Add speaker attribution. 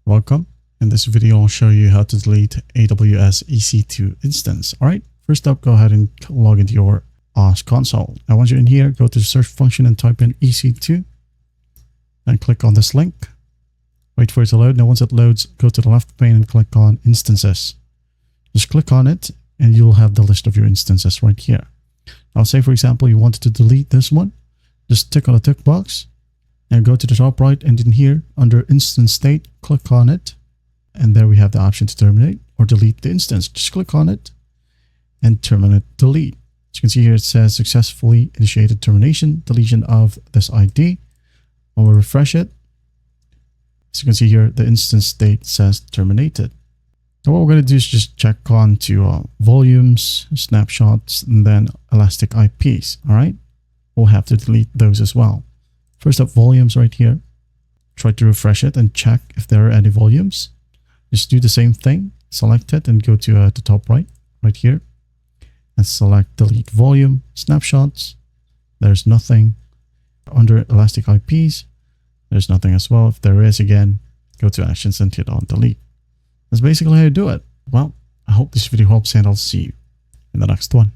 Speaker 1: Welcome. In this video, I'll show you how to delete AWS EC2 instance. All right, first up, go ahead and log into your OS console. Now, once you're in here, go to the search function and type in EC2 and click on this link. Wait for it to load. Now, once it loads, go to the left pane and click on instances. Just click on it and you'll have the list of your instances right here. Now, say, for example, you wanted to delete this one. Just tick on the tick box and go to the top right, and in here under instance state, click on it. And there we have the option to terminate or delete the instance. Just click on it and terminate delete. As you can see here, it says successfully initiated termination, deletion of this ID. When we refresh it, as you can see here, the instance state says terminated. Now what we're going to do is just check on to volumes, snapshots, and then elastic IPs. All right, we'll have to delete those as well. First up, volumes right here. Try to refresh it and check if there are any volumes. Just do the same thing. Select it and go to the top right here. And select delete volume, snapshots. There's nothing. Under elastic IPs, there's nothing as well. If there is, again, go to actions and hit on delete. That's basically how you do it. Well, I hope this video helps, and I'll see you in the next one.